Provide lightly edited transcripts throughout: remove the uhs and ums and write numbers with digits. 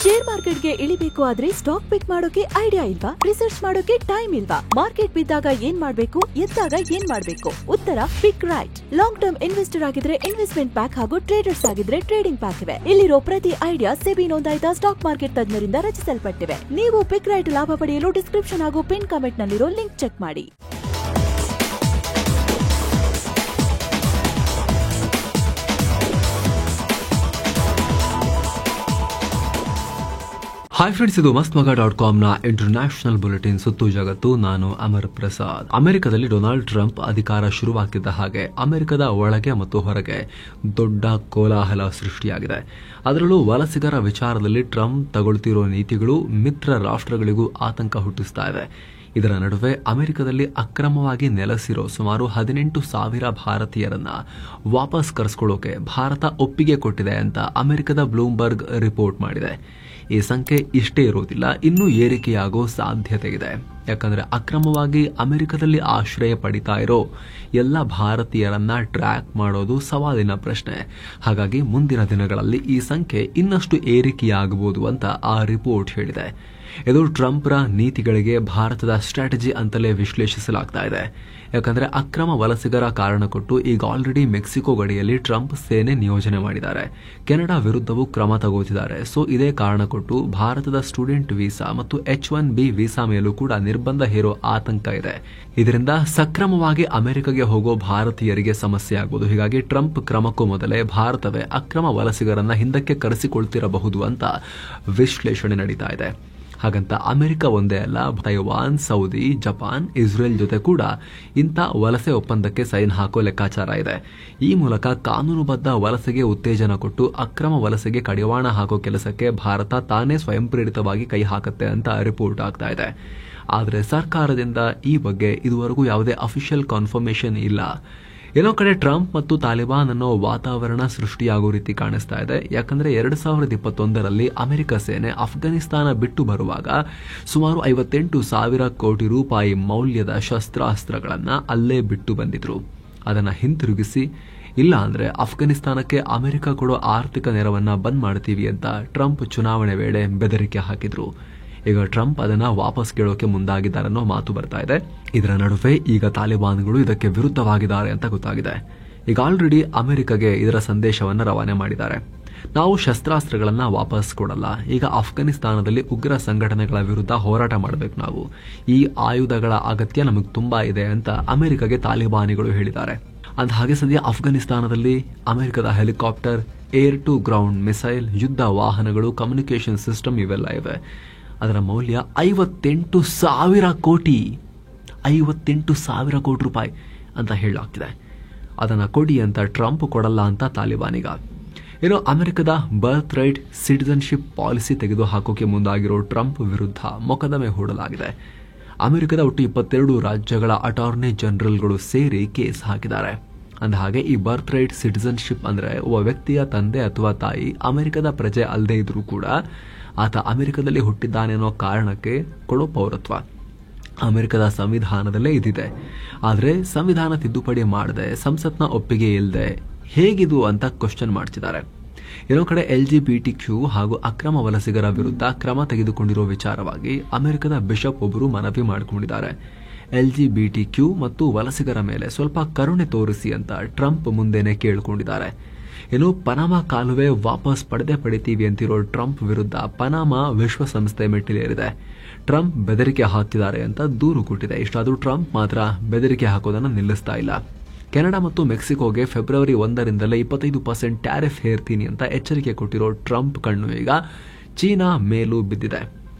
Share ಮಾರ್ಕೆಟ್ಗೆ ಇಳಿಬೇಕು ಆದ್ರೆ stock ಪಿಕ್ ಮಾಡೋಕೆ ಐಡಿಯಾ ಇಲ್ವಾ? ರಿಸರ್ಚ್ ಮಾಡೋಕೆ ಟೈಮ್ ಇಲ್ವಾ? ಮಾರ್ಕೆಟ್ ಬಿದ್ದಾಗ ಏನ್ ಮಾಡ್ಬೇಕು, ಎದ್ದಾಗ ಏನ್ ಮಾಡ್ಬೇಕು? ಉತ್ತರ ಪಿಕ್ ರೈಟ್. ಲಾಂಗ್ ಟರ್ಮ್ ಇನ್ವೆಸ್ಟರ್ ಆಗಿದ್ರೆ ಇನ್ವೆಸ್ಟ್ಮೆಂಟ್ ಪ್ಯಾಕ್ ಹಾಗೂ ಟ್ರೇಡರ್ಸ್ ಆಗಿದ್ರೆ ಟ್ರೇಡಿಂಗ್ ಪ್ಯಾಕ್ ಇವೆ. ಇಲ್ಲಿರೋ ಪ್ರತಿ ಐಡಿಯಾ ಸೆಬಿ ನೋಂದಾಯಿತ ಸ್ಟಾಕ್ ಮಾರ್ಕೆಟ್ ತಜ್ಞರಿಂದ ರಚಿಸಲ್ಪಟ್ಟಿವೆ. ನೀವು ಪಿಕ್ ರೈಟ್ ಲಾಭ ಪಡೆಯಲು ಡಿಸ್ಕ್ರಿಪ್ಷನ್ ಹಾಗೂ ಪಿನ್ ಕಾಮೆಂಟ್ ನಲ್ಲಿರೋ ಲಿಂಕ್ ಚೆಕ್ ಮಾಡಿ. ಹಾಯ್ ಫ್ರೆಂಡ್ಸ್, ಇದು mastmaga.com ಇಂಟರ್ನ್ಯಾಷನಲ್ ಬುಲೆಟಿನ್ ಸುತ್ತು ಜಗತ್ತು. ನಾನು ಅಮರ್ ಪ್ರಸಾದ್. ಅಮೆರಿಕದಲ್ಲಿ ಡೊನಾಲ್ಡ್ ಟ್ರಂಪ್ ಅಧಿಕಾರ ಶುರುವಾಗ್ತಿದ್ದ ಹಾಗೆ ಅಮೆರಿಕದ ಒಳಗೆ ಮತ್ತು ಹೊರಗೆ ದೊಡ್ಡ ಕೋಲಾಹಲ ಸೃಷ್ಟಿಯಾಗಿದೆ. ಅದರಲ್ಲೂ ವಲಸಿಗರ ವಿಚಾರದಲ್ಲಿ ಟ್ರಂಪ್ ತಗೊಳ್ತಿರೋ ನೀತಿಗಳು ಮಿತ್ರ ರಾಷ್ಟ್ರಗಳಿಗೂ ಆತಂಕ ಹುಟ್ಟಿಸ್ತಾ ಇದೆ. ಇದರ ನಡುವೆ ಅಮೆರಿಕದಲ್ಲಿ ಅಕ್ರಮವಾಗಿ ನೆಲೆಸಿರೋ ಸುಮಾರು 18,000 ಭಾರತೀಯರನ್ನ ವಾಪಸ್ ಕರೆಸ್ಕೊಳ್ಳೋಕೆ ಭಾರತ ಒಪ್ಪಿಗೆ ಕೊಟ್ಟಿದೆ ಅಂತ ಅಮೆರಿಕದ ಬ್ಲೂಮ್ಬರ್ಗ್ ರಿಪೋರ್ಟ್ ಮಾಡಿದೆ. ಈ ಸಂಖ್ಯೆ ಇಷ್ಟೇ ಇರೋದಿಲ್ಲ, ಇನ್ನೂ ಏರಿಕೆಯಾಗೋ ಸಾಧ್ಯತೆ ಇದೆ. ಯಾಕಂದ್ರೆ ಅಕ್ರಮವಾಗಿ ಅಮೆರಿಕದಲ್ಲಿ ಆಶ್ರಯ ಪಡಿತಾ ಇರೋ ಎಲ್ಲ ಭಾರತೀಯರನ್ನ ಟ್ರ್ಯಾಕ್ ಮಾಡೋದು ಸವಾಲಿನ ಪ್ರಶ್ನೆ. ಹಾಗಾಗಿ ಮುಂದಿನ ದಿನಗಳಲ್ಲಿ ಈ ಸಂಖ್ಯೆ ಇನ್ನಷ್ಟು ಏರಿಕೆಯಾಗಬಹುದು ಅಂತ ಆ ರಿಪೋರ್ಟ್ ಹೇಳಿದೆ. ಇದು ಟ್ರಂಪ್ರ ನೀತಿಗಳಿಗೆ ಭಾರತದ ಸ್ಟ್ರಾಟಜಿ ಅಂತಲೇ ವಿಶ್ಲೇಷಿಸಲಾಗ್ತಾ ಇದೆ. ಯಾಕಂದ್ರೆ ಅಕ್ರಮ ವಲಸಿಗರ ಕಾರಣ ಕೊಟ್ಟು ಈಗ ಆಲ್ರೆಡಿ ಮೆಕ್ಸಿಕೋ ಗಡಿಯಲ್ಲಿ ಟ್ರಂಪ್ ಸೇನೆ ನಿಯೋಜನೆ ಮಾಡಿದ್ದಾರೆ. ಕೆನಡಾ ವಿರುದ್ಧವೂ ಕ್ರಮ ತಗೋತಿದ್ದಾರೆ. ಸೊ ಇದೇ ಕಾರಣ ಕೊಟ್ಟು ಭಾರತದ ಸ್ಟೂಡೆಂಟ್ ವೀಸಾ ಮತ್ತು H-1B ವೀಸಾ ಮೇಲೂ ಕೂಡ ನಿರ್ಬಂಧ ಹೇರೋ ಆತಂಕ ಇದೆ. ಇದರಿಂದ ಸಕ್ರಮವಾಗಿ ಅಮೆರಿಕಗೆ ಹೋಗೋ ಭಾರತೀಯರಿಗೆ ಸಮಸ್ಯೆ ಆಗುವುದು. ಹೀಗಾಗಿ ಟ್ರಂಪ್ ಕ್ರಮಕ್ಕೂ ಮೊದಲೇ ಭಾರತವೇ ಅಕ್ರಮ ವಲಸಿಗರನ್ನ ಹಿಂದಕ್ಕೆ ಕರೆಸಿಕೊಳ್ತಿರಬಹುದು ಅಂತ ವಿಶ್ಲೇಷಣೆ ನಡೀತಾ ಇದೆ. ಹಾಗಂತ ಅಮೆರಿಕ ಒಂದೇ ಅಲ್ಲ, ತೈವಾನ್, ಸೌದಿ, ಜಪಾನ್, ಇಸ್ರೇಲ್ ಜೊತೆ ಕೂಡ ಇಂಥ ವಲಸೆ ಒಪ್ಪಂದಕ್ಕೆ ಸೈನ್ ಹಾಕೋ ಲೆಕ್ಕಾಚಾರ ಇದೆ. ಈ ಮೂಲಕ ಕಾನೂನುಬದ್ಧ ವಲಸೆಗೆ ಉತ್ತೇಜನ ಕೊಟ್ಟು ಅಕ್ರಮ ವಲಸೆಗೆ ಕಡಿವಾಣ ಹಾಕೋ ಕೆಲಸಕ್ಕೆ ಭಾರತ ತಾನೇ ಸ್ವಯಂ ಪ್ರೇರಿತವಾಗಿ ಕೈ ಹಾಕುತ್ತೆ ಅಂತ ರಿಪೋರ್ಟ್ ಆಗ್ತಾ ಇದೆ. ಆದರೆ ಸರ್ಕಾರದಿಂದ ಈ ಬಗ್ಗೆ ಇದುವರೆಗೂ ಯಾವುದೇ ಅಫಿಷಿಯಲ್ ಕನ್ಫರ್ಮೇಷನ್ ಇಲ್ಲ. ಏನೋ ಕಡೆ ಟ್ರಂಪ್ ಮತ್ತು ತಾಲಿಬಾನ್ ಅನ್ನೋ ವಾತಾವರಣ ಸೃಷ್ಟಿಯಾಗೋ ರೀತಿ ಕಾಣಿಸ್ತಾ ಇದೆ. ಯಾಕಂದ್ರೆ 2021ರಲ್ಲಿ ಅಮೆರಿಕ ಸೇನೆ ಅಫ್ಘಾನಿಸ್ತಾನ ಬಿಟ್ಟು ಬರುವಾಗ ಸುಮಾರು 58,000 ಕೋಟಿ ರೂಪಾಯಿ ಮೌಲ್ಯದ ಶಸ್ತ್ರಾಸ್ತ್ರಗಳನ್ನ ಅಲ್ಲೇ ಬಿಟ್ಟು ಬಂದಿದ್ರು. ಅದನ್ನ ಹಿಂತಿರುಗಿಸಿ, ಇಲ್ಲ ಅಂದ್ರೆ ಅಫ್ಘಾನಿಸ್ತಾನಕ್ಕೆ ಅಮೆರಿಕ ಕೊಡೋ ಆರ್ಥಿಕ ನೆರವನ್ನ ಬಂದ್ ಮಾಡ್ತೀವಿ ಅಂತ ಟ್ರಂಪ್ ಚುನಾವಣೆ ವೇಳೆ ಬೆದರಿಕೆ ಹಾಕಿದ್ರು. ಈಗ ಟ್ರಂಪ್ ಅದನ್ನ ವಾಪಸ್ ಕೇಳೋಕೆ ಮುಂದಾಗಿದ್ದಾರೆ ಅನ್ನೋ ಮಾತು ಬರ್ತಾ ಇದೆ. ಇದರ ನಡುವೆ ಈಗ ತಾಲಿಬಾನ್ಗಳು ಇದಕ್ಕೆ ವಿರುದ್ಧವಾಗಿದ್ದಾರೆ ಅಂತ ಗೊತ್ತಾಗಿದೆ. ಈಗ ಆಲ್ರೆಡಿ ಅಮೆರಿಕಗೆ ಇದರ ಸಂದೇಶವನ್ನ ರವಾನೆ ಮಾಡಿದ್ದಾರೆ. ನಾವು ಶಸ್ತ್ರಾಸ್ತ್ರಗಳನ್ನ ವಾಪಸ್ ಕೊಡಲ್ಲ. ಈಗ ಅಫ್ಘಾನಿಸ್ತಾನದಲ್ಲಿ ಉಗ್ರ ಸಂಘಟನೆಗಳ ವಿರುದ್ಧ ಹೋರಾಟ ಮಾಡಬೇಕು. ನಾವು ಈ ಆಯುಧಗಳ ಅಗತ್ಯ ನಮಗೆ ತುಂಬಾ ಇದೆ ಅಂತ ಅಮೆರಿಕಗೆ ತಾಲಿಬಾನಿಗಳು ಹೇಳಿದ್ದಾರೆ. ಅಂದ ಹಾಗೆ ಸದ್ಯ ಅಫ್ಘಾನಿಸ್ತಾನದಲ್ಲಿ ಅಮೆರಿಕದ helicopter, air to ground missile, ಯುದ್ಧ ವಾಹನಗಳು, ಕಮ್ಯುನಿಕೇಶನ್ ಸಿಸ್ಟಮ್ ಇವೆಲ್ಲ ಇವೆ. ಅದರ ಮೌಲ್ಯ 58,000 ಕೋಟಿ, 58,000 ಕೋಟಿ ರೂಪಾಯಿ ಅಂತ ಹೇಳಲಾಗ್ತಿದೆ. ಅದನ್ನ ಕೊಡಿ ಅಂತ ಟ್ರಂಪ್ ಕೊಡಲ್ಲ ಅಂತ ತಾಲಿಬಾನಿಗ. ಏನೋ ಅಮೆರಿಕದ ಬರ್ತ್ ರೈಟ್ ಸಿಟಿಜನ್ಶಿಪ್ ಪಾಲಿಸಿ ತೆಗೆದು ಹಾಕೋಕೆ ಮುಂದಾಗಿರೋ ಟ್ರಂಪ್ ವಿರುದ್ಧ ಮೊಕದ್ದಮೆ ಹೂಡಲಾಗಿದೆ. ಅಮೆರಿಕದ ಒಟ್ಟು 22 ರಾಜ್ಯಗಳ ಅಟಾರ್ನಿ ಜನರಲ್ಗಳು ಸೇರಿ ಕೇಸ್ ಹಾಕಿದ್ದಾರೆ. ಅಂದ ಹಾಗೆ ಈ ಬರ್ತ್ ರೈಟ್ ಸಿಟಿಜನ್ಶಿಪ್ ಅಂದ್ರೆ ಒಬ್ಬ ವ್ಯಕ್ತಿಯ ತಂದೆ ಅಥವಾ ತಾಯಿ ಅಮೆರಿಕದ ಪ್ರಜೆ ಅಲ್ಲದೆ ಇದ್ರೂ ಕೂಡ ಆತ ಅಮೆರಿಕದಲ್ಲಿ ಹುಟ್ಟಿದ್ದಾನೆ ಅನ್ನೋ ಕಾರಣಕ್ಕೆ ಕೊಡೋ ಪೌರತ್ವ. ಅಮೆರಿಕದ ಸಂವಿಧಾನದಲ್ಲೇ ಇದಿದೆ. ಆದರೆ ಸಂವಿಧಾನ ತಿದ್ದುಪಡಿ ಮಾಡದೆ, ಸಂಸತ್ನ ಒಪ್ಪಿಗೆ ಇಲ್ಲದೆ ಹೇಗಿದು ಅಂತ ಕ್ವಶನ್ ಮಾಡ್ತಿದ್ದಾರೆ. ಏನೋ ಕಡೆ LGBTQ ಹಾಗೂ ಅಕ್ರಮ ವಲಸಿಗರ ವಿರುದ್ಧ ಕ್ರಮ ತೆಗೆದುಕೊಂಡಿರೋ ವಿಚಾರವಾಗಿ ಅಮೆರಿಕದ ಬಿಷಪ್ ಒಬ್ಬರು ಮನವಿ ಮಾಡಿಕೊಂಡಿದ್ದಾರೆ. LGBTQ ಮತ್ತು ವಲಸಿಗರ ಮೇಲೆ ಸ್ವಲ್ಪ ಕರುಣೆ ತೋರಿಸಿ ಅಂತ ಟ್ರಂಪ್ ಮುಂದೆನೆ ಕೇಳಿಕೊಂಡಿದ್ದಾರೆ. ಏನು ಪನಾಮಾ ಕಾಲುವೆ ವಾಪಸ್ ಪಡಿತೀವಿ ಅಂತಿರೋ ಟ್ರಂಪ್ ವಿರುದ್ಧ ಪನಾಮಾ ವಿಶ್ವಸಂಸ್ಥೆ ಮೆಟ್ಟಿಲೇರಿದೆ. ಟ್ರಂಪ್ ಬೆದರಿಕೆ ಹಾಕ್ತಿದ್ದಾರೆ ಅಂತ ದೂರು ಕೊಟ್ಟಿದೆ. ಇಷ್ಟಾದರೂ ಟ್ರಂಪ್ ಮಾತ್ರ ಬೆದರಿಕೆ ಹಾಕೋದನ್ನು ನಿಲ್ಲಿಸ್ತಾ ಇಲ್ಲ. ಕೆನಡಾ ಮತ್ತು ಮೆಕ್ಸಿಕೋಗೆ ಫೆಬ್ರವರಿ 1ರಿಂದಲೇ 25% ಟ್ಯಾರಿಫ್ ಹೇರ್ತೀನಿ ಅಂತ ಎಚ್ಚರಿಕೆ ಕೊಟ್ಟಿರೋ ಟ್ರಂಪ್ ಕಣ್ಣು ಈಗ ಚೀನಾ ಮೇಲೂ ಬಿದ್ದಿದೆ.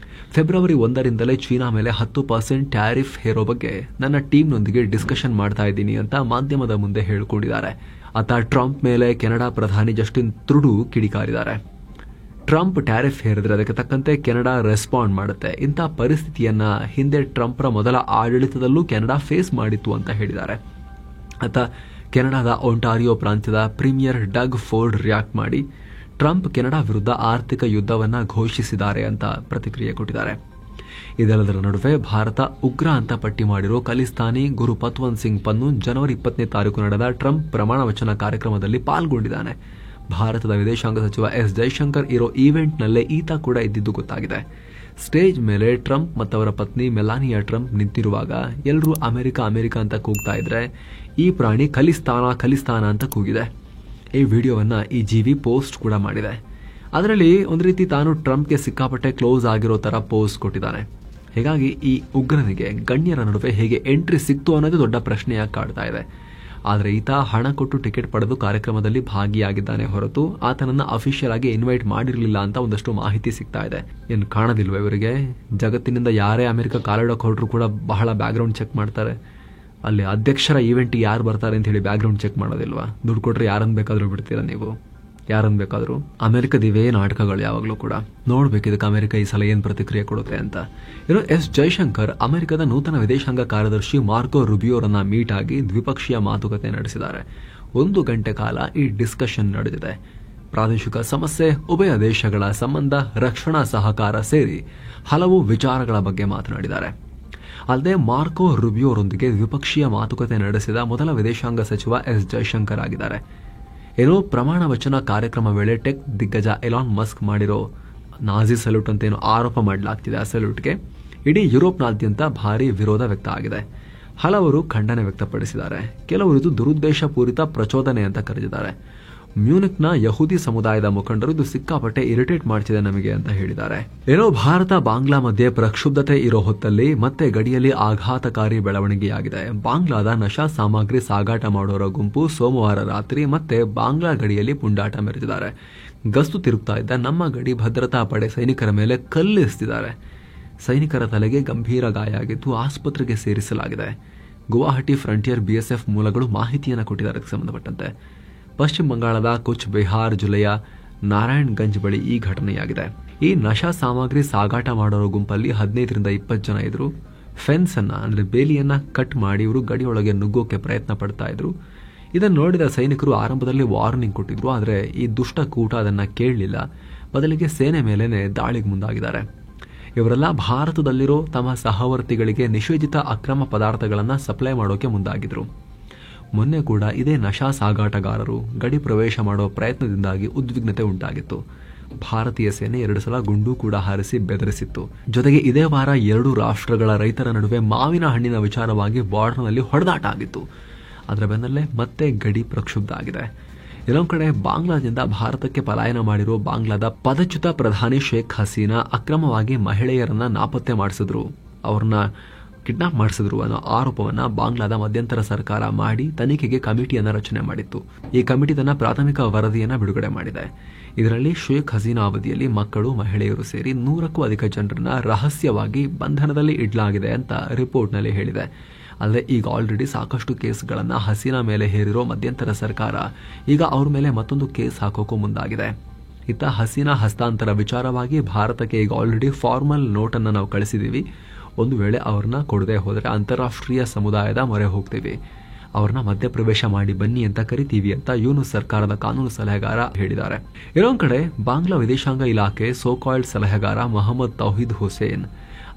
ಫೆಬ್ರವರಿ 1ರಿಂದಲೇ ಚೀನಾ ಮೇಲೆ 10% ಟ್ಯಾರಿಫ್ ಹೇರೋ ಬಗ್ಗೆ ನನ್ನ ಟೀಮ್ನೊಂದಿಗೆ ಡಿಸ್ಕಷನ್ ಮಾಡ್ತಾ ಇದ್ದೀನಿ ಅಂತ ಮಾಧ್ಯಮದ ಮುಂದೆ ಹೇಳಿಕೊಂಡಿದ್ದಾರೆ. ಆತ ಟ್ರಂಪ್ ಮೇಲೆ ಕೆನಡಾ ಪ್ರಧಾನಿ ಜಸ್ಟಿನ್ ಟ್ರುಡೂ ಕಿಡಿಕಾರಿದ್ದಾರೆ. ಟ್ರಂಪ್ ಟ್ಯಾರಿಫ್ ಹೇರಿದ್ರೆ ಅದಕ್ಕೆ ತಕ್ಕಂತೆ ಕೆನಡಾ ರೆಸ್ಪಾಂಡ್ ಮಾಡುತ್ತೆ. ಇಂಥ ಪರಿಸ್ಥಿತಿಯನ್ನ ಹಿಂದೆ ಟ್ರಂಪ್ರ ಮೊದಲ ಆಡಳಿತದಲ್ಲೂ ಕೆನಡಾ ಫೇಸ್ ಮಾಡಿತ್ತು ಅಂತ ಹೇಳಿದ್ದಾರೆ. ಆತ ಕೆನಡಾದ ಒಂಟಾರಿಯೋ ಪ್ರಾಂತ್ಯದ ಪ್ರೀಮಿಯರ್ ಡಗ್ ಫೋರ್ಡ್ ರಿಯಾಕ್ಟ್ ಮಾಡಿ ಟ್ರಂಪ್ ಕೆನಡಾ ವಿರುದ್ಧ ಆರ್ಥಿಕ ಯುದ್ಧವನ್ನ ಘೋಷಿಸಿದ್ದಾರೆ ಅಂತ ಪ್ರತಿಕ್ರಿಯೆ ಕೊಟ್ಟಿದ್ದಾರೆ. ಇದೆಲ್ಲದರ ನಡುವೆ ಭಾರತ ಉಗ್ರ ಅಂತ ಪಟ್ಟಿ ಮಾಡಿರೋ ಖಲಿಸ್ತಾನಿ ಗುರು ಪತ್ವಂತ್ ಸಿಂಗ್ ಪನ್ನು ಜನವರಿ 20ನೇ ತಾರೀಕು ನಡೆದ ಟ್ರಂಪ್ ಪ್ರಮಾಣ ವಚನ ಕಾರ್ಯಕ್ರಮದಲ್ಲಿ ಪಾಲ್ಗೊಂಡಿದ್ದಾನೆ. ಭಾರತದ ವಿದೇಶಾಂಗ ಸಚಿವ ಎಸ್ ಜೈಶಂಕರ್ ಇರೋ ಈವೆಂಟ್ನಲ್ಲೇ ಈತ ಕೂಡ ಇದ್ದಿದ್ದು ಗೊತ್ತಾಗಿದೆ. ಸ್ಟೇಜ್ ಮೇಲೆ ಟ್ರಂಪ್ ಮತ್ತವರ ಪತ್ನಿ ಮೆಲಾನಿಯಾ ಟ್ರಂಪ್ ನಿಂತಿರುವಾಗ ಎಲ್ಲರೂ ಅಮೆರಿಕ ಅಮೆರಿಕ ಅಂತ ಕೂಗ್ತಾ ಇದ್ರೆ ಈ ಪ್ರಾಣಿ ಖಲಿಸ್ತಾನ ಅಂತ ಕೂಗಿದೆ. ಈ ವಿಡಿಯೋವನ್ನ ಈ ಜೀವಿ ಪೋಸ್ಟ್ ಕೂಡ ಮಾಡಿದೆ. ಅದರಲ್ಲಿ ಒಂದು ರೀತಿ ತಾನು ಟ್ರಂಪ್ಗೆ ಸಿಕ್ಕಾಪಟ್ಟೆ ಕ್ಲೋಸ್ ಆಗಿರೋ ತರ ಪೋಸ್ಟ್ ಕೊಟ್ಟಿದ್ದಾನೆ. ಹೀಗಾಗಿ ಈ ಉಗ್ರನಿಗೆ ಗಣ್ಯರ ನಡುವೆ ಹೇಗೆ ಎಂಟ್ರಿ ಸಿಕ್ತು ಅನ್ನೋದು ದೊಡ್ಡ ಪ್ರಶ್ನೆಯಾಗಿ ಕಾಡ್ತಾ ಇದೆ. ಆದರೆ ಈತ ಹಣ ಕೊಟ್ಟು ಟಿಕೆಟ್ ಪಡೆದು ಕಾರ್ಯಕ್ರಮದಲ್ಲಿ ಭಾಗಿಯಾಗಿದ್ದಾನೆ ಹೊರತು ಆತನನ್ನ ಅಫಿಷಿಯಲ್ ಆಗಿ ಇನ್ವೈಟ್ ಮಾಡಿರಲಿಲ್ಲ ಅಂತ ಒಂದಷ್ಟು ಮಾಹಿತಿ ಸಿಗ್ತಾ ಇದೆ. ಏನು ಕಾಣೋದಿಲ್ವ ಇವರಿಗೆ? ಜಗತ್ತಿನಿಂದ ಯಾರೇ ಅಮೆರಿಕ ಕಾಲಿಡೋಕೆ ಹೊರಟ್ರು ಕೂಡ ಬಹಳ ಬ್ಯಾಕ್ಗ್ರೌಂಡ್ ಚೆಕ್ ಮಾಡ್ತಾರೆ. ಅಲ್ಲಿ ಅಧ್ಯಕ್ಷರ ಈವೆಂಟ್ ಯಾರು ಬರ್ತಾರೆ ಅಂತ ಹೇಳಿ ಬ್ಯಾಕ್ಗ್ರೌಂಡ್ ಚೆಕ್ ಮಾಡೋದಿಲ್ವಾ? ದುಡ್ಡು ಕೊಟ್ರೆ ಯಾರನ್ನು ಬೇಕಾದ್ರೂ ಬಿಡ್ತೀರಾ ನೀವು? ಯಾರನ್ನು ಬೇಕಾದರೂ? ಅಮೆರಿಕದ ಇವೇ ನಾಟಕಗಳು ಯಾವಾಗಲೂ ಕೂಡ. ನೋಡ್ಬೇಕು ಇದಕ್ಕೆ ಅಮೆರಿಕ ಈ ಸಲ ಏನು ಪ್ರತಿಕ್ರಿಯೆ ಕೊಡುತ್ತೆ ಅಂತ. ಇನ್ನು ಎಸ್ ಜೈಶಂಕರ್ ಅಮೆರಿಕದ ನೂತನ ವಿದೇಶಾಂಗ ಕಾರ್ಯದರ್ಶಿ ಮಾರ್ಕೋ ರುಬಿಯೋರನ್ನ ಮೀಟ್ ಆಗಿ ದ್ವಿಪಕ್ಷೀಯ ಮಾತುಕತೆ ನಡೆಸಿದ್ದಾರೆ. 1 ಗಂಟೆ ಕಾಲ ಈ ಡಿಸ್ಕಷನ್ ನಡೆದಿದೆ. ಪ್ರಾದೇಶಿಕ ಸಮಸ್ಯೆ, ಉಭಯ ದೇಶಗಳ ಸಂಬಂಧ, ರಕ್ಷಣಾ ಸಹಕಾರ ಸೇರಿ ಹಲವು ವಿಚಾರಗಳ ಬಗ್ಗೆ ಮಾತನಾಡಿದ್ದಾರೆ. ಅಲ್ಲದೆ ಮಾರ್ಕೋ ರುಬಿಯೋರೊಂದಿಗೆ ದ್ವಿಪಕ್ಷೀಯ ಮಾತುಕತೆ ನಡೆಸಿದ ಮೊದಲ ವಿದೇಶಾಂಗ ಸಚಿವ ಎಸ್ ಜೈಶಂಕರ್ ಆಗಿದ್ದಾರೆ. ಏನೋ ಪ್ರಮಾಣ ವಚನ ಕಾರ್ಯಕ್ರಮ ವೇಳೆ ಟೆಕ್ ದಿಗ್ಗಜ ಎಲಾನ್ ಮಸ್ಕ್ ಮಾಡಿರೋ ನಾಜಿ ಸಲ್ಯೂಟ್ ಅಂತ ಏನೋ ಆರೋಪ ಮಾಡಲಾಗ್ತಿದೆ. ಆ ಸಲ್ಯೂಟ್ಗೆ ಇಡೀ ಯುರೋಪ್ನಾದ್ಯಂತ ಭಾರಿ ವಿರೋಧ ವ್ಯಕ್ತ ಆಗಿದೆ. ಹಲವರು ಖಂಡನೆ ವ್ಯಕ್ತಪಡಿಸಿದ್ದಾರೆ. ಕೆಲವರು ಇದು ದುರುದ್ದೇಶಪೂರಿತ ಪ್ರಚೋದನೆ ಅಂತ ಕರೆದಿದ್ದಾರೆ. ಮ್ಯೂನಿಕ್ನ ಯಹೂದಿ ಸಮುದಾಯದ ಮುಖಂಡರು ಇದು ಸಿಕ್ಕಾಪಟ್ಟೆ ಇರಿಟೇಟ್ ಮಾಡ್ತಿದೆ ನಮಗೆ ಅಂತ ಹೇಳಿದ್ದಾರೆ. ಏನೋ ಭಾರತ ಬಾಂಗ್ಲಾ ಮಧ್ಯೆ ಪ್ರಕ್ಷುಬ್ಧತೆ ಇರೋ ಹೊತ್ತಲ್ಲಿ ಮತ್ತೆ ಗಡಿಯಲ್ಲಿ ಆಘಾತಕಾರಿ ಬೆಳವಣಿಗೆಯಾಗಿದೆ. ಬಾಂಗ್ಲಾದ ನಶಾ ಸಾಮಗ್ರಿ ಸಾಗಾಟ ಮಾಡೋರ ಗುಂಪು ಸೋಮವಾರ ರಾತ್ರಿ ಮತ್ತೆ ಬಾಂಗ್ಲಾ ಗಡಿಯಲ್ಲಿ ಪುಂಡಾಟ ಮೆರೆದಿದ್ದಾರೆ. ಗಸ್ತು ತಿರುಗ್ತಾ ಇದ್ದ ನಮ್ಮ ಗಡಿ ಭದ್ರತಾ ಪಡೆ ಸೈನಿಕರ ಮೇಲೆ ಕಲ್ಲೆಸೆದಿದ್ದಾರೆ. ಸೈನಿಕರ ತಲೆಗೆ ಗಂಭೀರ ಗಾಯ ಆಗಿದ್ದು ಆಸ್ಪತ್ರೆಗೆ ಸೇರಿಸಲಾಗಿದೆ. ಗುವಾಹಟಿ ಫ್ರಂಟಿಯರ್ ಬಿಎಸ್ಎಫ್ ಮೂಲಗಳು ಮಾಹಿತಿಯನ್ನು ಕೊಟ್ಟಿದ್ದಾರೆ ಇದಕ್ಕೆ ಸಂಬಂಧಪಟ್ಟಂತೆ. ಪಶ್ಚಿಮ ಬಂಗಾಳದ ಕುಚ್ ಬಿಹಾರ್ ಜಿಲ್ಲೆಯ ನಾರಾಯಣ್ಗಂಜ್ ಬಳಿ ಈ ಘಟನೆಯಾಗಿದೆ. ಈ ನಶಾ ಸಾಮಗ್ರಿ ಸಾಗಾಟ ಮಾಡೋರ ಗುಂಪಲ್ಲಿ 15ರಿಂದ 20 ಜನ ಇದ್ರು. ಫೆನ್ಸ್ ಅನ್ನ ಅಂದ್ರೆ ಬೇಲಿಯನ್ನ ಕಟ್ ಮಾಡಿ ಇವರು ಗಡಿಯೊಳಗೆ ನುಗ್ಗೋಕೆ ಪ್ರಯತ್ನ ಪಡ್ತಾ ಇದ್ರು. ಇದನ್ನು ನೋಡಿದ ಸೈನಿಕರು ಆರಂಭದಲ್ಲಿ ವಾರ್ನಿಂಗ್ ಕೊಟ್ಟಿದ್ರು. ಆದರೆ ಈ ದುಷ್ಟ ಕೂಟ ಅದನ್ನ ಕೇಳಲಿಲ್ಲ. ಬದಲಿಗೆ ಸೇನೆ ಮೇಲೇನೆ ದಾಳಿಗೆ ಮುಂದಾಗಿದ್ದಾರೆ. ಇವರೆಲ್ಲ ಭಾರತದಲ್ಲಿರೋ ತಮ್ಮ ಸಹವರ್ತಿಗಳಿಗೆ ನಿಷೇಧಿತ ಅಕ್ರಮ ಪದಾರ್ಥಗಳನ್ನ ಸಪ್ಲೈ ಮಾಡೋಕೆ ಮುಂದಾಗಿದ್ರು. ಮೊನ್ನೆ ಕೂಡ ಇದೇ ನಶಾ ಸಾಗಾಟಗಾರರು ಗಡಿ ಪ್ರವೇಶ ಮಾಡೋ ಪ್ರಯತ್ನದಿಂದಾಗಿ ಉದ್ವಿಗ್ನತೆ ಉಂಟಾಗಿತ್ತು. ಭಾರತೀಯ ಸೇನೆ 2 ಸಲ ಗುಂಡು ಕೂಡ ಹಾರಿಸಿ ಬೆದರಿಸಿತ್ತು. ಜೊತೆಗೆ ಇದೇ ವಾರ 2 ರಾಷ್ಟ್ರಗಳ ರೈತರ ನಡುವೆ ಮಾವಿನ ಹಣ್ಣಿನ ವಿಚಾರವಾಗಿ ಬಾರ್ಡರ್ನಲ್ಲಿ ಹೊಡೆದಾಟ ಆಗಿತ್ತು. ಅದರ ಬೆನ್ನಲ್ಲೇ ಮತ್ತೆ ಗಡಿ ಪ್ರಕ್ಷುಬ್ಧ ಆಗಿದೆ. ಇನ್ನೊಂದು ಕಡೆ ಬಾಂಗ್ಲಾದಿಂದ ಭಾರತಕ್ಕೆ ಪಲಾಯನ ಮಾಡಿರೋ ಬಾಂಗ್ಲಾದ ಪದಚ್ಯುತ ಪ್ರಧಾನಿ ಶೇಖ್ ಹಸೀನಾ ಅಕ್ರಮವಾಗಿ ಮಹಿಳೆಯರನ್ನ ನಾಪತ್ತೆ ಮಾಡಿಸಿದ್ರು, ಅವ್ರನ್ನ ಕಿಡ್ನಾಪ್ ಮಾಡಿಸಿದ್ರು ಅನ್ನೋ ಆರೋಪವನ್ನ ಬಾಂಗ್ಲಾದ ಮಧ್ಯಂತರ ಸರ್ಕಾರ ಮಾಡಿ ತನಿಖೆಗೆ ಕಮಿಟಿಯನ್ನ ರಚನೆ ಮಾಡಿತ್ತು. ಈ ಕಮಿಟಿ ತನ್ನ ಪ್ರಾಥಮಿಕ ವರದಿಯನ್ನ ಬಿಡುಗಡೆ ಮಾಡಿದೆ. ಇದರಲ್ಲಿ ಶೇಖ್ ಹಸೀನಾ ಅವಧಿಯಲ್ಲಿ ಮಕ್ಕಳು, ಮಹಿಳೆಯರು ಸೇರಿ 100ಕ್ಕೂ ಅಧಿಕ ಜನರನ್ನ ರಹಸ್ಯವಾಗಿ ಬಂಧನದಲ್ಲಿ ಇಡಲಾಗಿದೆ ಅಂತ ರಿಪೋರ್ಟ್ನಲ್ಲಿ ಹೇಳಿದೆ. ಅಲ್ಲದೆ ಈಗ ಆಲ್ರೆಡಿ ಸಾಕಷ್ಟು ಕೇಸ್ಗಳನ್ನ ಹಸೀನಾ ಮೇಲೆ ಹೇರಿರೋ ಮಧ್ಯಂತರ ಸರ್ಕಾರ ಈಗ ಅವ್ರ ಮೇಲೆ ಮತ್ತೊಂದು ಕೇಸ್ ಹಾಕೋಕೂ ಮುಂದಾಗಿದೆ. ಇತ್ತ ಹಸೀನಾ ಹಸ್ತಾಂತರ ವಿಚಾರವಾಗಿ ಭಾರತಕ್ಕೆ ಈಗ ಆಲ್ರೆಡಿ ಫಾರ್ಮಲ್ ನೋಟನ್ನು ನಾವು ಕಳಿಸಿದ್ದೀವಿ. ಒಂದು ವೇಳೆ ಅವ್ರನ್ನ ಕೊಡದೆ ಹೋದರೆ ಅಂತಾರಾಷ್ಟ್ರೀಯ ಸಮುದಾಯದ ಮೊರೆ ಹೋಗ್ತೀವಿ, ಅವ್ರನ್ನ ಮಧ್ಯಪ್ರವೇಶ ಮಾಡಿ ಬನ್ನಿ ಅಂತ ಕರಿತೀವಿ ಅಂತ ಯೂನುಸ್ ಸರ್ಕಾರದ ಕಾನೂನು ಸಲಹೆಗಾರ ಹೇಳಿದ್ದಾರೆ. ಇನ್ನೊಂದು ಕಡೆ ಬಾಂಗ್ಲಾ ವಿದೇಶಾಂಗ ಇಲಾಖೆ ಸೋಕಾಲ್ಡ್ ಸಲಹೆಗಾರ ಮೊಹಮ್ಮದ್ ತೌಹೀದ್ ಹುಸೇನ್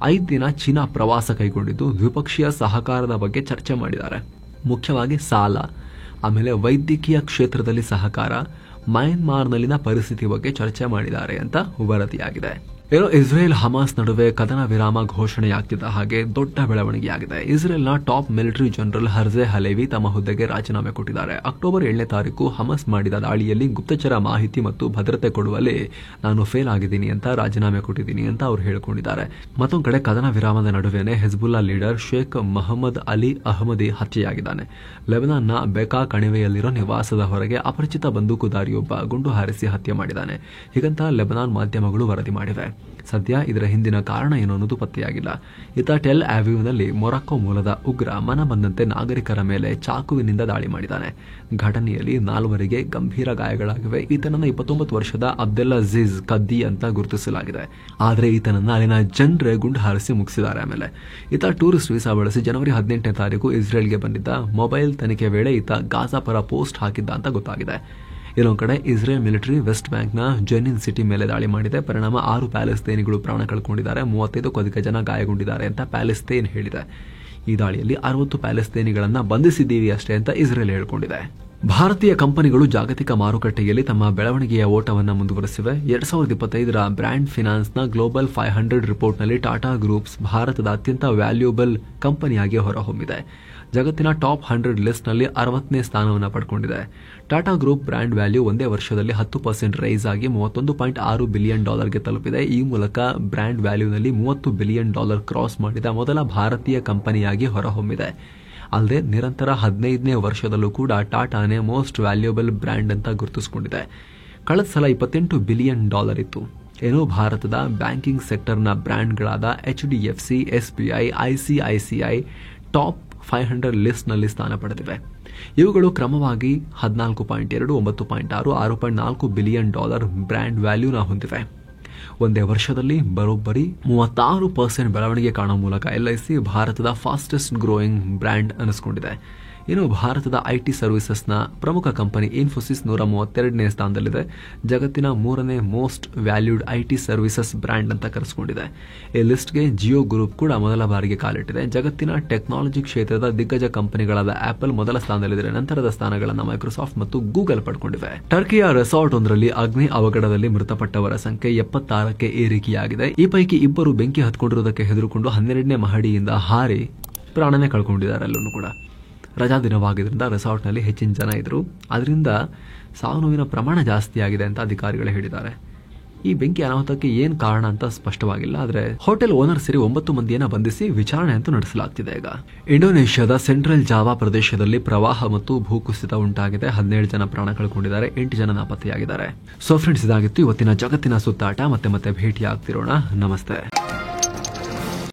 5 ದಿನ ಚೀನಾ ಪ್ರವಾಸ ಕೈಗೊಂಡಿದ್ದು ದ್ವಿಪಕ್ಷೀಯ ಸಹಕಾರದ ಬಗ್ಗೆ ಚರ್ಚೆ ಮಾಡಿದ್ದಾರೆ. ಮುಖ್ಯವಾಗಿ ಸಾಲ, ಆಮೇಲೆ ವೈದ್ಯಕೀಯ ಕ್ಷೇತ್ರದಲ್ಲಿ ಸಹಕಾರ, ಮಯನ್ಮಾರ್ನಲ್ಲಿನ ಪರಿಸ್ಥಿತಿ ಬಗ್ಗೆ ಚರ್ಚೆ ಮಾಡಿದ್ದಾರೆ ಅಂತ ವರದಿಯಾಗಿದೆ. ಏನೋ ಇಸ್ರೇಲ್ ಹಮಾಸ್ ನಡುವೆ ಕದನ ವಿರಾಮ ಘೋಷಣೆಯಾಗ್ತಿದ್ದ ಹಾಗೆ ದೊಡ್ಡ ಬೆಳವಣಿಗೆಯಾಗಿದೆ. ಇಸ್ರೇಲ್ನ ಟಾಪ್ ಮಿಲಿಟರಿ ಜನರಲ್ ಹರ್ಜೆ ಹಲೇವಿ ತಮ್ಮ ಹುದ್ದೆಗೆ ರಾಜೀನಾಮೆ ಕೊಟ್ಟಿದ್ದಾರೆ. ಅಕ್ಟೋಬರ್ 7ನೇ ತಾರೀಕು ಹಮಾಸ್ ಮಾಡಿದ ದಾಳಿಯಲ್ಲಿ ಗುಪ್ತಚರ ಮಾಹಿತಿ ಮತ್ತು ಭದ್ರತೆ ಕೊಡುವಲ್ಲಿ ನಾನು ಫೇಲ್ ಆಗಿದ್ದೀನಿ ಅಂತ ರಾಜೀನಾಮೆ ಕೊಟ್ಟಿದ್ದೀನಿ ಅಂತ ಅವರು ಹೇಳಿಕೊಂಡಿದ್ದಾರೆ. ಮತ್ತೊಂದು ಕಡೆ ಕದನ ವಿರಾಮದ ನಡುವೆನೇ ಹೆಜ್ಬುಲ್ಲಾ ಲೀಡರ್ ಶೇಖ್ ಮೊಹಮ್ಮದ್ ಅಲಿ ಅಹಮದಿ ಹತ್ಯೆಯಾಗಿದ್ದಾನೆ. ಲೆಬನಾನ್ನ ಬೆಕಾ ಕಣಿವೆಯಲ್ಲಿರೋ ನಿವಾಸದ ಹೊರಗೆ ಅಪರಿಚಿತ ಬಂದೂಕುದಾರಿಯೊಬ್ಬ ಗುಂಡು ಹಾರಿಸಿ ಹತ್ಯೆ ಮಾಡಿದ್ದಾನೆ. ಹೀಗಂತ ಲೆಬನಾನ್ ಮಾಧ್ಯಮಗಳು ವರದಿ ಮಾಡಿವೆ. ಸದ್ಯ ಇದರ ಹಿಂದಿನ ಕಾರಣ ಏನು ಅನ್ನೋದು ಪತ್ತೆಯಾಗಿಲ್ಲ. ಇತ್ತ ಟೆಲ್ ಆವಿವ್ನಲ್ಲಿ ಮೊರಾಕೊ ಮೂಲದ ಉಗ್ರ ಮನ ಬಂದಂತೆ ನಾಗರಿಕರ ಮೇಲೆ ಚಾಕುವಿನಿಂದ ದಾಳಿ ಮಾಡಿದ್ದಾನೆ. ಘಟನೆಯಲ್ಲಿ 4ವರಿಗೆ ಗಂಭೀರ ಗಾಯಗಳಾಗಿವೆ. ಈತನನ್ನ 29 ವರ್ಷದ ಅಬ್ದೆಲ್ಅಜೀಜ್ ಕದ್ದಿ ಅಂತ ಗುರುತಿಸಲಾಗಿದೆ. ಆದರೆ ಈತನನ್ನ ಅಲ್ಲಿನ ಜನರೇ ಗುಂಡು ಹಾರಿಸಿ ಮುಗಿಸಿದ್ದಾರೆ. ಆಮೇಲೆ ಈತ ಟೂರಿಸ್ಟ್ ವೀಸಾ ಬಳಸಿ ಜನವರಿ 18ನೇ ತಾರೀಕು ಇಸ್ರೇಲ್ಗೆ ಬಂದಿದ್ದ. ಮೊಬೈಲ್ ತನಿಖೆ ವೇಳೆ ಈತ ಗಾಜಾ ಪರ ಪೋಸ್ಟ್ ಹಾಕಿದ್ದ ಅಂತ ಗೊತ್ತಾಗಿದೆ. ಇನ್ನೊಂದು ಕಡೆ ಇಸ್ರೇಲ್ ಮಿಲಿಟರಿ ವೆಸ್ಟ್ ಬ್ಯಾಂಕ್ನ ಜೆನಿನ್ ಸಿಟಿ ಮೇಲೆ ದಾಳಿ ಮಾಡಿದೆ. ಪರಿಣಾಮ 6 ಪ್ಯಾಲೆಸ್ತೇನಿಗಳು ಪ್ರಾಣ ಕಳ್ಕೊಂಡಿದ್ದಾರೆ, 35ಕ್ಕೂ ಅಧಿಕ ಜನ ಗಾಯಗೊಂಡಿದ್ದಾರೆ ಅಂತ ಪ್ಯಾಲೆಸ್ತೇನ್ ಹೇಳಿದೆ. ಈ ದಾಳಿಯಲ್ಲಿ 60 ಪ್ಯಾಲೆಸ್ತೇನಿಗಳನ್ನ ಬಂಧಿಸಿದ್ದೀವಿ ಅಷ್ಟೇ ಅಂತ ಇಸ್ರೇಲ್ ಹೇಳಿಕೊಂಡಿದೆ. ಭಾರತೀಯ ಕಂಪನಿಗಳು ಜಾಗತಿಕ ಮಾರುಕಟ್ಟೆಯಲ್ಲಿ ತಮ್ಮ ಬೆಳವಣಿಗೆಯ ಓಟವನ್ನು ಮುಂದುವರೆಸಿವೆ. 2025ರ ಬ್ರ್ಯಾಂಡ್ ಫಿನಾನ್ಸ್ನ ಗ್ಲೋಬಲ್ 500 ರಿಪೋರ್ಟ್ನಲ್ಲಿ ಟಾಟಾ ಗ್ರೂಪ್ಸ್ ಭಾರತದ ಅತ್ಯಂತ ವ್ಯಾಲ್ಯೂಬಲ್ ಕಂಪನಿಯಾಗಿ ಹೊರಹೊಮ್ಮಿದೆ. ಜಗತ್ತಿನ ಟಾಪ್ 100 ಲಿಸ್ಟ್ನಲ್ಲಿ 60ನೇ ಸ್ಥಾನವನ್ನು ಪಡ್ಕೊಂಡಿದೆ. ಟಾಟಾ ಗ್ರೂಪ್ ಬ್ರ್ಯಾಂಡ್ ವ್ಯಾಲ್ಯೂ ಒಂದೇ ವರ್ಷದಲ್ಲಿ 10% ರೈಸ್ ಆಗಿ $31.6 ಬಿಲಿಯನ್ ತಲುಪಿದೆ. ಈ ಮೂಲಕ ಬ್ರ್ಯಾಂಡ್ ವ್ಯಾಲ್ಯೂನಲ್ಲಿ $30 ಬಿಲಿಯನ್ ಕ್ರಾಸ್ ಮಾಡಿದ ಮೊದಲ ಭಾರತೀಯ ಕಂಪನಿಯಾಗಿ ಹೊರಹೊಮ್ಮಿದೆ. ಅಲ್ಲದೆ ನಿರಂತರ 15ನೇ ವರ್ಷದಲ್ಲೂ ಕೂಡ ಟಾಟಾನೇ ಮೋಸ್ಟ್ ವ್ಯಾಲ್ಯೂಬಲ್ ಬ್ರ್ಯಾಂಡ್ ಅಂತ ಗುರುತಿಸಿಕೊಂಡಿದೆ. ಕಳೆದ ಸಲ $28 ಬಿಲಿಯನ್ ಇತ್ತು. ಏನೋ ಭಾರತದ ಬ್ಯಾಂಕಿಂಗ್ ಸೆಕ್ಟರ್ನ ಬ್ರ್ಯಾಂಡ್ಗಳಾದ HDFC, SBI, ICICI ಟಾಪ್ 500 ಲಿಸ್ಟ್ನಲ್ಲಿ ಸ್ಥಾನ ಪಡೆದಿವೆ. ಇವುಗಳು ಕ್ರಮವಾಗಿ 14.2, 9.6, 6.4 ಬಿಲಿಯನ್ ಬ್ರ್ಯಾಂಡ್ ವ್ಯಾಲ್ಯೂನ ಹೊಂದಿವೆ. ಒಂದೇ ವರ್ಷದಲ್ಲಿ ಬರೋಬ್ಬರಿ 36% ಬೆಳವಣಿಗೆ ಕಾಣುವ ಮೂಲಕ LIC ಭಾರತದ ಫಾಸ್ಟೆಸ್ಟ್ ಗ್ರೋಯಿಂಗ್ ಬ್ರ್ಯಾಂಡ್ ಅನಿಸಿಕೊಂಡಿದೆ. ಇನ್ನು ಭಾರತದ IT ಸರ್ವಿಸಸ್ನ ಪ್ರಮುಖ ಕಂಪನಿ ಇನ್ಫೋಸಿಸ್ 132ನೇ ಸ್ಥಾನದಲ್ಲಿದೆ. ಜಗತ್ತಿನ 3ನೇ most valued IT services brand ಅಂತ ಕರೆಸಿಕೊಂಡಿದೆ. ಈ ಲಿಸ್ಟ್ಗೆ ಜಿಯೋ ಗ್ರೂಪ್ ಕೂಡ ಮೊದಲ ಬಾರಿಗೆ ಕಾಲಿಟ್ಟಿದೆ. ಜಗತ್ತಿನ ಟೆಕ್ನಾಲಜಿ ಕ್ಷೇತ್ರದ ದಿಗ್ಗಜ ಕಂಪನಿಗಳಾದ ಆಪಲ್ ಮೊದಲ ಸ್ಥಾನದಲ್ಲಿದೆ. ನಂತರದ ಸ್ಥಾನಗಳನ್ನು ಮೈಕ್ರೋಸಾಫ್ಟ್ ಮತ್ತು ಗೂಗಲ್ ಪಡ್ಕೊಂಡಿವೆ. ಟರ್ಕಿಯ ರೆಸಾರ್ಟ್ ಒಂದರಲ್ಲಿ ಅಗ್ನಿ ಅವಘಡದಲ್ಲಿ ಮೃತಪಟ್ಟವರ ಸಂಖ್ಯೆ 76ಕ್ಕೆ ಏರಿಕೆಯಾಗಿದೆ. ಈ ಪೈಕಿ ಇಬ್ಬರು ಬೆಂಕಿ ಹತ್ಕೊಂಡಿರುವುದಕ್ಕೆ ಹೆದರಿಕೊಂಡು 12ನೇ ಮಹಡಿಯಿಂದ ಹಾರಿ ಪ್ರಾಣನೇ ಕಳ್ಕೊಂಡಿದ್ದಾರೆ. ಅಲ್ಲೂ ಕೂಡ ರಜಾ ದಿನವಾಗಿದ್ದರಿಂದ ರೆಸಾರ್ಟ್ನಲ್ಲಿ ಹೆಚ್ಚಿನ ಜನ ಇದ್ರು. ಅದರಿಂದ ಸಾವು ನೋವಿನ ಪ್ರಮಾಣ ಜಾಸ್ತಿ ಆಗಿದೆ ಅಂತ ಅಧಿಕಾರಿಗಳು ಹೇಳಿದ್ದಾರೆ. ಈ ಬೆಂಕಿ ಅನಾಹುತಕ್ಕೆ ಏನ್ ಕಾರಣ ಅಂತ ಸ್ಪಷ್ಟವಾಗಿಲ್ಲ. ಆದರೆ ಹೋಟೆಲ್ ಓನರ್ ಸೇರಿ 9 ಮಂದಿಯನ್ನ ಬಂಧಿಸಿ ವಿಚಾರಣೆ ಅಂತೂ ನಡೆಸಲಾಗ್ತಿದೆ. ಈಗ ಇಂಡೋನೇಷ್ಯಾದ ಸೆಂಟ್ರಲ್ ಜಾವಾ ಪ್ರದೇಶದಲ್ಲಿ ಪ್ರವಾಹ ಮತ್ತು ಭೂಕುಸಿತ ಉಂಟಾಗಿದೆ. 17 ಜನ ಪ್ರಾಣ ಕಳ್ಕೊಂಡಿದ್ದಾರೆ, 8 ಜನ ನಾಪತ್ತೆಯಾಗಿದ್ದಾರೆ. ಸೊ ಫ್ರೆಂಡ್ಸ್, ಇದಾಗಿತ್ತು ಇವತ್ತಿನ ಜಗತ್ತಿನ ಸುತ್ತಾಟ. ಮತ್ತೆ ಭೇಟಿ ಆಗ್ತಿರೋಣ. ನಮಸ್ತೆ.